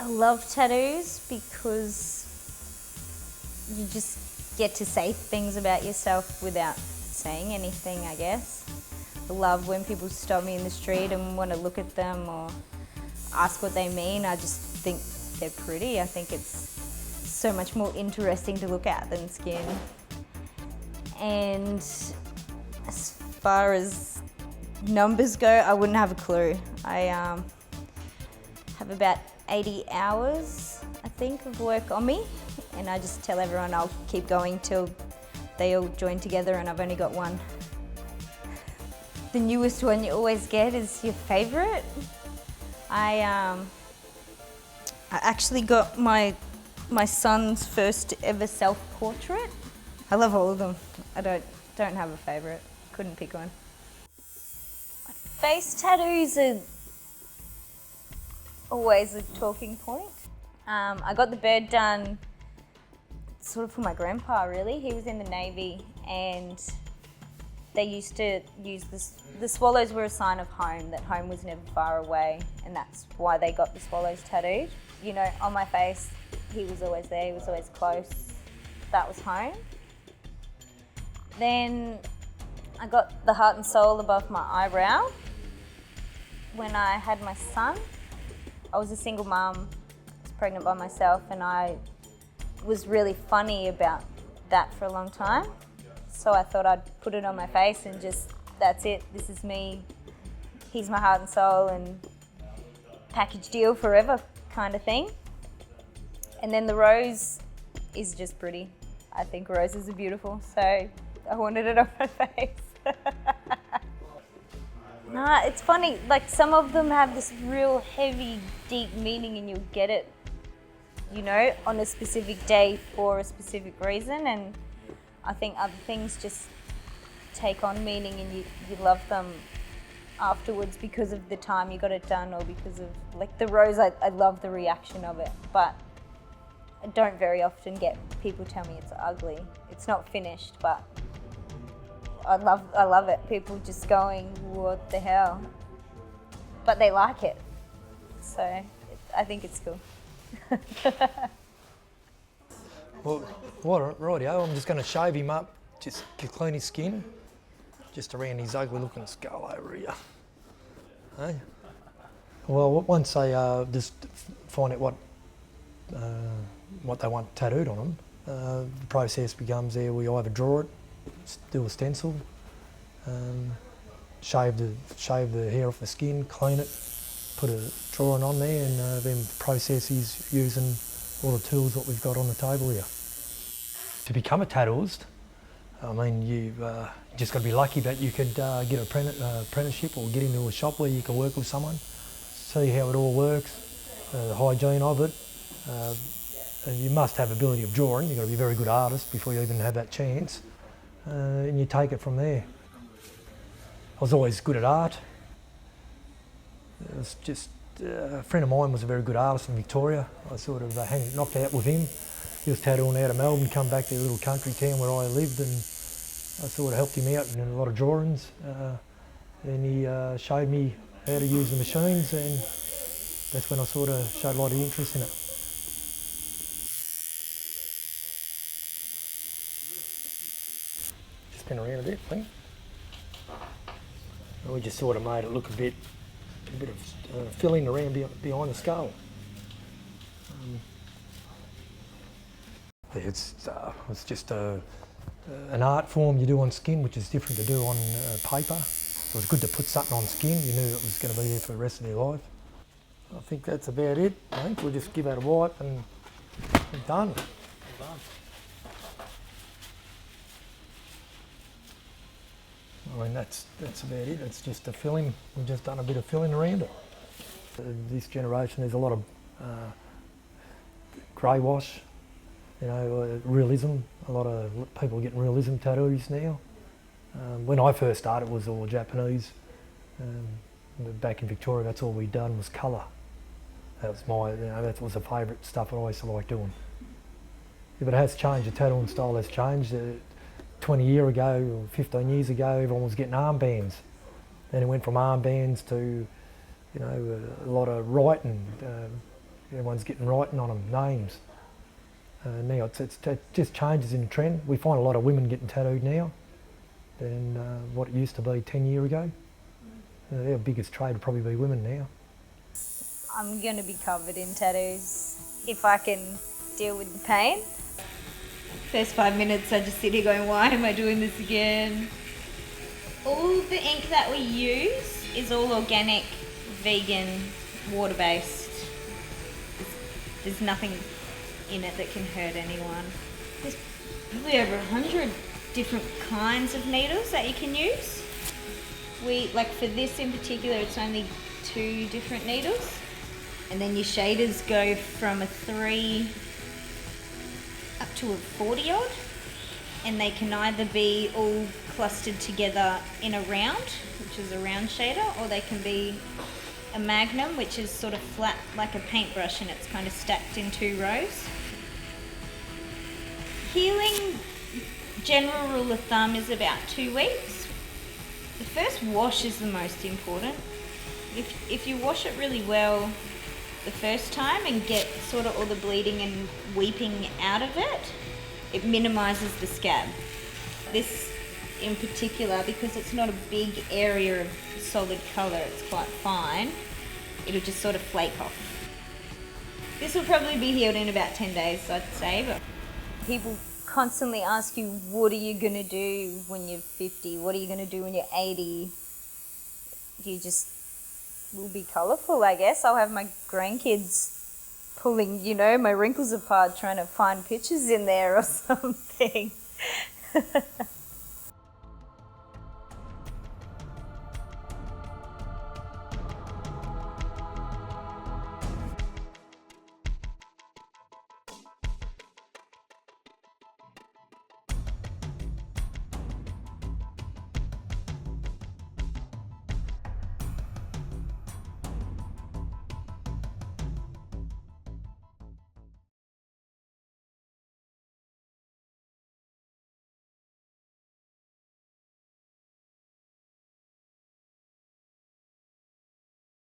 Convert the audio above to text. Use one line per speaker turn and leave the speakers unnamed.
I love tattoos because you just get to say things about yourself without saying anything, I guess. I love when people stop me in the street and want to look at them or ask what they mean. I just think they're pretty. I think it's so much more interesting to look at than skin. And as far as numbers go, I wouldn't have a clue. I have about 80 hours, I think, of work on me, and I just tell everyone I'll keep going till they all join together and I've only got one. The newest one you always get is your favourite. I actually got my son's first ever self-portrait. I love all of them. I don't have a favourite. Couldn't pick one. Face tattoos are always a talking point. I got the bird done sort of for my grandpa, really. He was in the Navy and they used to use the swallows were a sign of home, that home was never far away, and that's why they got the swallows tattooed. You know, on my face, he was always there, he was always close. That was home. Then I got the heart and soul above my eyebrow. When I had my son, I was a single mum, I was pregnant by myself, and I was really funny about that for a long time. So I thought I'd put it on my face and just, that's it, this is me, here's my heart and soul, and package deal forever kind of thing. And then the rose is just pretty. I think roses are beautiful, so I wanted it on my face. Nah, it's funny, like some of them have this real heavy, deep meaning and you'll get it, you know, on a specific day for a specific reason, and I think other things just take on meaning and you love them afterwards because of the time you got it done or because of, like the rose, I love the reaction of it, but I don't very often get people tell me it's ugly. It's not finished, but I love it. People just going, what the hell? But they like it. So I think it's cool.
Well, rightio, I'm just going to shave him up, just to clean his skin, just around his ugly looking skull over here. Hey? Well, once they just find out what they want tattooed on them, the process becomes there. We either draw it, do a stencil, shave the hair off the skin, clean it, put a drawing on there, and then process is using all the tools that we've got on the table here. To become a tattooist, I mean, you just got to be lucky that you could get an apprenticeship or get into a shop where you can work with someone, see how it all works, the hygiene of it. And you must have ability of drawing. You've got to be a very good artist before you even have that chance, and you take it from there. I was always good at art. It was just a friend of mine was a very good artist in Victoria. I sort of knocked out with him. He was tattooing out of Melbourne, come back to a little country town where I lived, and I sort of helped him out in a lot of drawings. And he showed me how to use the machines, and that's when I sort of showed a lot of interest in it. Just spin around a bit, please. And we just sort of made it look a bit of filling around behind the skull. It's just an art form you do on skin, which is different to do on paper. So it's good to put something on skin. You knew it was going to be there for the rest of your life. I think that's about it. I think we'll just give that a wipe and we're done. I mean, that's about it. It's just a filling. We've just done a bit of filling around it. This generation, there's a lot of grey wash, you know, realism. A lot of people are getting realism tattoos now. When I first started, it was all Japanese. Back in Victoria, that's all we'd done was colour. That was that was the favourite stuff I always liked doing. Yeah, but it has changed. The tattooing style has changed. 20 years ago or 15 years ago, everyone was getting armbands. Then it went from armbands to, you know, a lot of writing, Everyone's getting writing on them, names. Now it just changes in the trend. We find a lot of women getting tattooed now than what it used to be 10 years ago. Our biggest trade would probably be women now.
I'm going to be covered in tattoos if I can deal with the pain. First 5 minutes I just sit here going, why am I doing this again? All the ink that we use is all organic, vegan, water-based. There's nothing in it that can hurt anyone. There's probably over 100 different kinds of needles that you can use. Like for this in particular, it's only 2 different needles. And then your shaders go from a 3 up to a 40 odd. And they can either be all clustered together in a round, which is a round shader, or they can be a magnum, which is sort of flat like a paintbrush and it's kind of stacked in 2 rows. Healing, general rule of thumb, is about 2 weeks. The first wash is the most important. If you wash it really well the first time and get sort of all the bleeding and weeping out of it, it minimises the scab. This in particular, because it's not a big area of solid colour, it's quite fine, it'll just sort of flake off. This will probably be healed in about 10 days, I'd say. But people constantly ask you, what are you going to do when you're 50? What are you going to do when you're 80? You just will be colourful, I guess. I'll have my grandkids pulling, my wrinkles apart, trying to find pictures in there or something.